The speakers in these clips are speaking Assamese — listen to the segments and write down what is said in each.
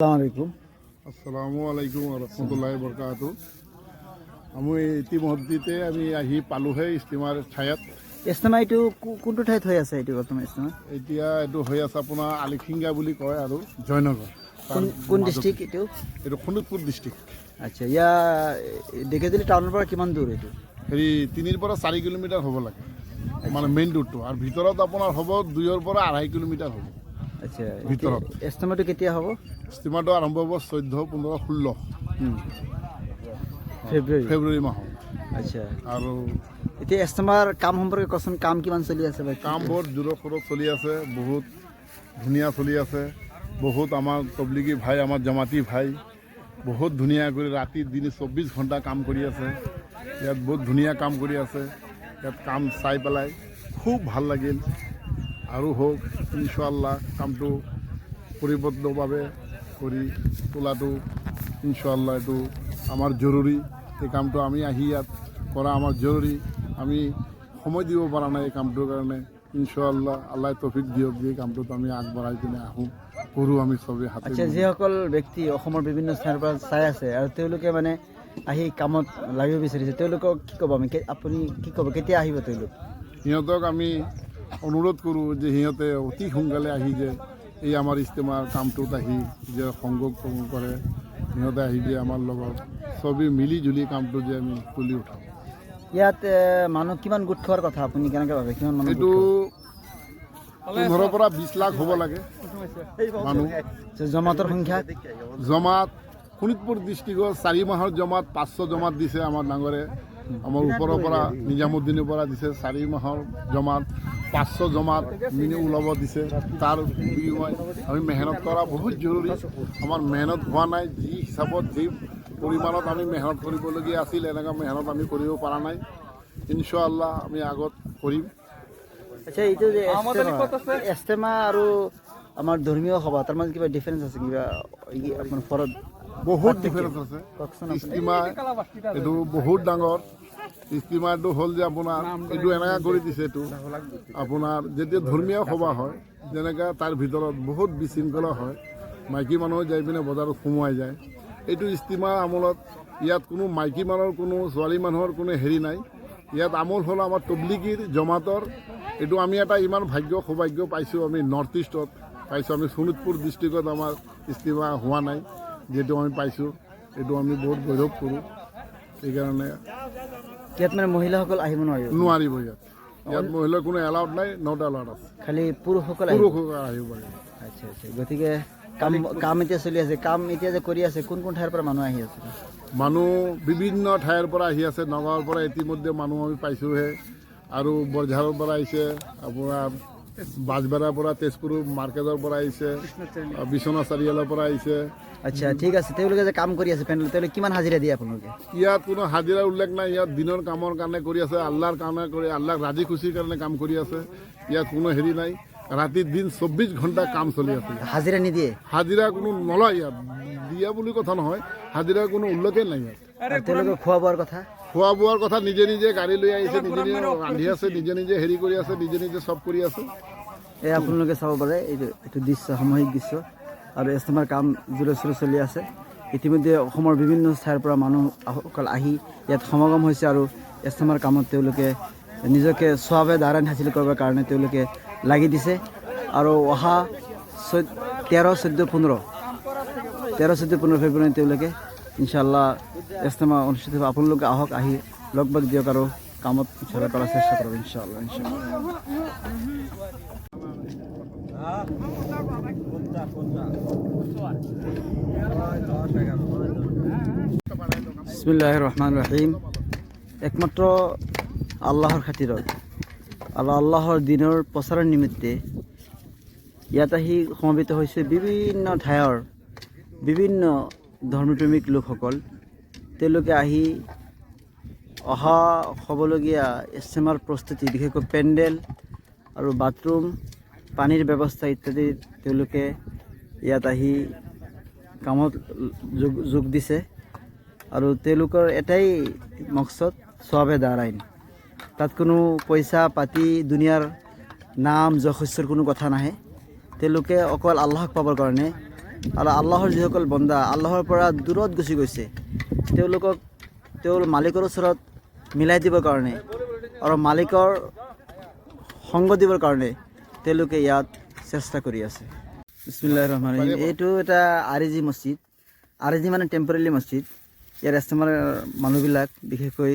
আসসালামাইকুম। আসসালামু আলাইকুম ৰহমতুল্লাহ বৰকাত। আমি ইতিমধ্যে আমি আহি পালোহে ষ্টিমাৰ ঠাইত। ইস্তেমা এইটো কোনটো ঠাইত হৈ আছে এইটো বৰ্তমান ইস্তেমা? এতিয়া এইটো হৈ আছে আপোনাৰ আলিখিঙ্গা বুলি কয় আৰু জয়নগৰ। কোন ডিষ্ট্ৰিক্ট এইটো? এইটো শোণিতপুৰ ডিষ্ট্ৰিক্ট। আচ্ছা, ঢেকিয়াজুলি টাউনৰ পৰা কিমান দূৰ এইটো? 3 পৰা 4 কিলোমিটাৰ হ'ব লাগে, মানে মেইন ৰোডটো। আৰু ভিতৰত আপোনাৰ হ'ব 2 পৰা 2.5 কিলোমিটাৰ হ'ব। আচ্ছা, ভিতৰত ইস্তেমাটো কেতিয়া হ'ব? ষ্টিমাৰটো আৰম্ভ হ'ব 14, 15, 16 ফেব্ৰুৱাৰী মাহত। আচ্ছা, আৰু এতিয়া ইস্তেমাৰ কাম সম্পৰ্কে কচোন, কাম কিমান চলি আছে? কাম বহুত জোৰৰ সোৰত চলি আছে, বহুত ধুনীয়া চলি আছে। বহুত আমাৰ তবলিগী ভাই, আমাৰ জমাতি ভাই বহুত ধুনীয়া কৰি ৰাতি দিনে 24 ঘণ্টা কাম কৰি আছে। ইয়াত বহুত ধুনীয়া কাম কৰি আছে। ইয়াত কাম চাই পেলাই খুব ভাল লাগিল। আৰু হোক ইনশাআল্লাহ, কামটো পৰিবদ্ধভাৱে কৰি তোলাটো ইনশাআল্লাহ এইটো আমাৰ জৰুৰী। এই কামটো আমি আহি ইয়াত কৰা আমাৰ জৰুৰী। আমি সময় দিব পৰা নাই এই কামটোৰ কাৰণে। ইনশাআল্লাহ আল্লাহ তৌফিক দিয়ক, যে কামটোত আমি আগবঢ়াই কিনে আহোঁ, কৰোঁ আমি চবেই হাতে। আচ্ছা, যিসকল ব্যক্তি অসমৰ বিভিন্ন স্থানৰ পৰা চাই আছে আৰু তেওঁলোকে মানে আহি কামত লাগিব বিচাৰিছে, তেওঁলোকক কি ক'ব? আপুনি কি ক'ব, কেতিয়া আহিব তেওঁলোক? সিহঁতক আমি অনুৰোধ কৰোঁ যে সিহঁতে অতি সোনকালে আহি যে এই আমাৰ ইস্তেমাৰ কামটোত আহি যে সংযোগ কৰে, সিহঁতে আহি যে আমাৰ লগত চবেই মিলি জুলি কামটো যে আমি তুলি উঠাওঁ। ইয়াত মানুহ কিমান গোট খোৱাৰ কথা আপুনি কেনেকৈ ভাবে? কিমান মানুহ? এইটো 15 পৰা 20 লাখ হ'ব লাগে মানুহ। জমাতৰ সংখ্যা? জমাত শোণিতপুৰ ডিষ্ট্ৰিক্টৰ 4 মাহৰ জমাত 500 জমাত দিছে আমাৰ ডাঙৰে। আমাৰ ওপৰৰ পৰা নিজামুদ্দিনৰ পৰা দিছে 4 মাহৰ জমাত 500 জমাত ওলাব দিছে। তাৰ বিনিময় আমি মেহনত কৰা বহুত জৰুৰী। আমাৰ মেহনত হোৱা নাই, যি হিচাপত যি পৰিমাণত আমি মেহনত কৰিবলগীয়া আছিল, এনেকুৱা মেহনত আমি কৰিব পৰা নাই। ইনশাআল্লাহ আমি আগত কৰিম। আচ্ছা, এইটো যে ইস্তেমা আৰু আমাৰ ধৰ্মীয় সভা, তাৰ মাজত কিবা ডিফাৰেঞ্চ আছে? কিবা আপোনাৰ ফৰত বহুত ডিফাৰেঞ্চ আছে। কওকচোন। ইস্তিমা এইটো বহুত ডাঙৰ। ইস্তিমাটো হ'ল যে আপোনাৰ এইটো এনেকুৱা কৰি দিছে, এইটো আপোনাৰ যেতিয়া ধৰ্মীয় সভা হয় যেনেকৈ তাৰ ভিতৰত বহুত বিশৃংখলা হয়, মাইকী মানুহ যাই পিনে বজাৰত সোমোৱাই যায়। এইটো ইস্তিমা আমলত ইয়াত কোনো মাইকী মানুহৰ, কোনো ছোৱালী মানুহৰ কোনো হেৰি নাই। ইয়াত আমল হ'ল আমাৰ তবলিগীৰ জমাতৰ। এইটো আমি এটা ইমান সৌভাগ্য পাইছোঁ, আমি নৰ্থ ইষ্টত পাইছোঁ। আমি শোণিতপুৰ ডিষ্ট্ৰিক্টত আমাৰ ইস্তিমা হোৱা নাই, যিহেতু আমি পাইছোঁ, এইটো আমি বহুত গৌৰৱ কৰোঁ। সেইকাৰণে ইয়াত মানে মহিলাসকল আহিব নোৱাৰিব। ইয়াত মহিলাৰ কোনো এলাউড নাই, নট এলাউড আছে। খালি পুৰুষসকল আহিব পাৰিব। আচ্ছা আচ্ছা, গতিকে কাম এতিয়া চলি আছে। কাম এতিয়া যে কৰি আছে, কোন কোন ঠাইৰ পৰা মানুহ আহি আছে? মানুহ বিভিন্ন ঠাইৰ পৰা আহি আছে। নগাঁৱৰ পৰা ইতিমধ্যে মানুহ আমি পাইছোঁহে, আৰু বৰঝাৰৰ পৰা আহিছে, আপোনাৰ বাজবেৰাৰ পৰা, তেজপুৰ মাৰ্কেটৰ পৰা আহিছে, বিশ্বনাথ চাৰিআলিৰ পৰা আহিছে। আচ্ছা, ঠিক আছে। তেওঁলোকে যে কাম কৰি আছে পেনেল, তেওঁলোকে কিমান হাজিৰা দিয়ে আপোনালোকে? ইয়াত কোনো হাজিৰাৰ উল্লেখ নাই। ইয়াত দিনৰ কামৰ কাৰণে কৰি আছে, আল্লাহৰ কাৰণে কৰি, আল্লাহক ৰাজি খুচিৰ কাৰণে কাম কৰি আছে। ইয়াত কোনো হেৰি নাই। ৰাতি দিন 24 ঘণ্টা কাম চলি আছে। হাজিৰা নিদিয়ে? হাজিৰা কোনো নলয় ইয়াত। দিয়া বুলি কথা নহয়, হাজিৰাৰ কোনো উল্লেখেই নাই ইয়াত। তেওঁলোকে খোৱা বোৱাৰ কথা? খোৱা বোৱাৰ কথা নিজে নিজে গাড়ী লৈ আহিছে, নিজে নিজে ৰান্ধি আছে, নিজে নিজে হেৰি কৰি আছে, নিজে নিজে চব কৰি আছে। এই আপোনালোকে চাব পাৰে, এইটো দৃশ্য, সামূহিক দৃশ্য। আৰু ইস্তেমাৰ কাম জোৰে চোৰে চলি আছে। ইতিমধ্যে অসমৰ বিভিন্ন ঠাইৰ পৰা মানুহসকল আহি ইয়াত সমাগম হৈছে, আৰু ইস্তেমাৰ কামত তেওঁলোকে নিজকে স্বাৱে দাৰান হাচিল কৰিবৰ কাৰণে তেওঁলোকে লাগি দিছে। আৰু অহা 13, 14, 15 ফেব্ৰুৱাৰী তেওঁলোকে ইনশাআল্লাহ ইস্তেমা অনুষ্ঠিত হ'ব। আপোনালোকে আহক, আহি লগ ভাগ দিয়ক আৰু কামত ইনশাআল্লাহ কৰাৰ চেষ্টা কৰক। ইনশাআল্লাহ। বিসমিল্লাহিৰ ৰহমানিৰ ৰহিম। একমাত্ৰ আল্লাহৰ খাতিৰত, আল্লাহৰ দিনৰ প্ৰচাৰৰ নিমিত্তে ইয়াত আহি সমবেত হৈছে বিভিন্ন ঠাইৰ বিভিন্ন ধৰ্মপ্ৰেমিক লোকসকল। তেওঁলোকে আহি অহা হ'বলগীয়া ইস্তেমাৰ প্ৰস্তুতি, বিশেষকৈ পেণ্ডেল আৰু বাথৰুম, পানীৰ ব্যৱস্থা ইত্যাদি তেওঁলোকে ইয়াত আহি কামত যোগ দিছে। আৰু তেওঁলোকৰ এটাই মকসদ, স্বাৱে দাৰাইন। তাত কোনো পইচা পাতি, দুনিয়াৰ নাম যশস্যৰ কোনো কথা নাহে। তেওঁলোকে অকল আল্লাহক পাবৰ কাৰণে আৰু আল্লাহৰ যিসকল বন্দা আল্লাহৰ পৰা দূৰত গুচি গৈছে তেওঁলোকক তেওঁৰ মালিকৰ ওচৰত মিলাই দিবৰ কাৰণে আৰু মালিকৰ সংগ দিবৰ কাৰণে তেওঁলোকে ইয়াত চেষ্টা কৰি আছে। বিসমিল্লাহিৰ ৰহমানিৰ ৰহিম। এইটো এটা আৰিজি মছজিদ। আৰিজি মানে টেম্পৰেৰী মছজিদ। ইয়াৰ ইস্তেমাৰ মানুহবিলাক বিশেষকৈ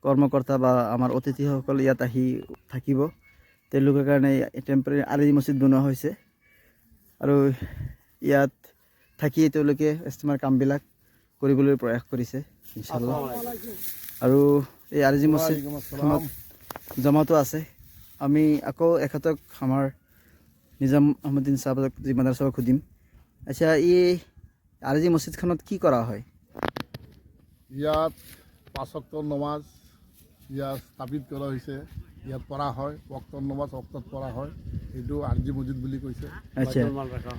কৰ্মকৰ্তা বা আমাৰ অতিথিসকল ইয়াত আহি থাকিব, তেওঁলোকৰ কাৰণে টেম্পৰেৰী আৰিজি মছজিদ বনোৱা হৈছে আৰু ইয়াত থাকি তেওঁলোকে ইস্তেমাৰ কামবিলাক কৰিবলৈ প্ৰয়াস কৰিছে ইনশাআল্লাহ। আৰু এই আৰিজি মছজিদখনত জমাতো আছে। আমি আকৌ এখেতক আমাৰ নিজাম আহমদিন চাহাবক জিম্মাদাৰ চাহাবক সুধিম। আচ্ছা, এই আৰিজি মছজিদখনত কি কৰা হয়? ইয়াত 5 ওয়াক্তৰ নমাজ ইয়াত স্থাপিত কৰা হৈছে, ইয়াত পঢ়া হয়, ওয়াক্তৰ নমাজ ওয়াক্তত পঢ়া হয়। এইটো আৰজি মছজিদ বুলি কৈছে। আচ্ছা,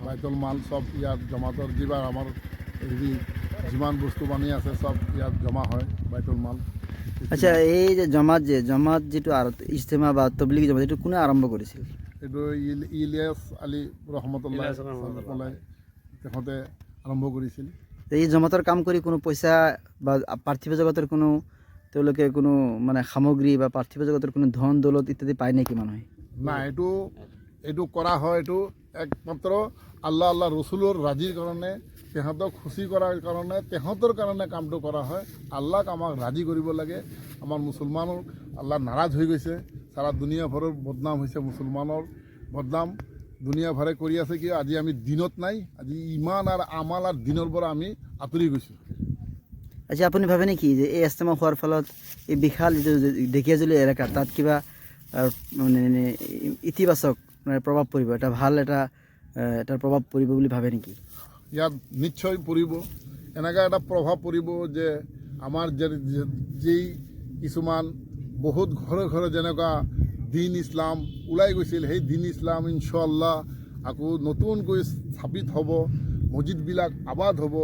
বাইতুল মাল চব ইয়াত জমাতৰ যিবা আমাৰ হেৰি যিমান বস্তু বানি আছে চব ইয়াত জমা হয় বাইতুল মাল। আচ্ছা, এই যে জমাত যিটো ইজতেমা বা তবলিগী জমাত এইটো কোনে আৰম্ভ কৰিছিল? এইটো ইলিয়াছ আলী ৰহমতুল্লাহ তেখেতে আৰম্ভ কৰিছিল। এই জমাতৰ কাম কৰি কোনো পইচা বা পাৰ্থিৱ জগতৰ কোনো তেওঁলোকে কোনো মানে সামগ্ৰী বা পাৰ্থিৱ জগতৰ কোনো ধন দৌলত ইত্যাদি পায় নেকি মানুহে? না, এইটো কৰা হয়, এইটো একমাত্ৰ আল্লাহ ৰচুলৰ ৰাজিৰ কাৰণে, তেহঁতক খুচি কৰাৰ কাৰণে, তেহঁতৰ কাৰণে কামটো কৰা হয়। আল্লাহক আমাক ৰাজি কৰিব লাগে। আমাৰ মুছলমানৰ আল্লাহ নাৰাজ হৈ গৈছে। সাৰা দুনিয়া ভৰৰ বদনাম হৈছে, মুছলমানৰ বদনাম দুনিয়া ভৰে কৰি আছে। কি আজি আমি দিনত নাই, আজি ইমান আৰু আমাল আৰু দিনৰ পৰা আমি আঁতৰি গৈছোঁ। আচ্ছা, আপুনি ভাবে নেকি যে এই ইস্তেমা হোৱাৰ ফলত এই বিশাল যিটো ঢেকীয়াজুলি এলেকা তাত কিবা মানে ইতিবাচক মানে প্ৰভাৱ পৰিব, এটা ভাল এটাৰ প্ৰভাৱ পৰিব বুলি ভাবে নেকি? ইয়াত নিশ্চয় পৰিব। এনেকুৱা এটা প্ৰভাৱ পৰিব যে আমাৰ যেই কিছুমান বহুত ঘৰে ঘৰে যেনেকুৱা দিন ইছলাম ওলাই গৈছিল, সেই দিন ইছলাম ইনশাআল্লাহ আকৌ নতুনকৈ স্থাপিত হ'ব, মছজিদবিলাক আবাদ হ'ব।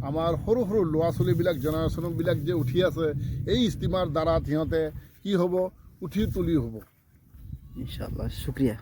আমাৰ সৰু সৰু ল'ৰা ছোৱালীবিলাক জেনেৰেশ্যনবিলাক যে উঠি আছে, এই ইস্তিমাৰ দ্বাৰা সিহঁতে কি হ'ব, উঠি তুলি হ'ব। ইনশাআল্লাহ, শুক্ৰিয়া।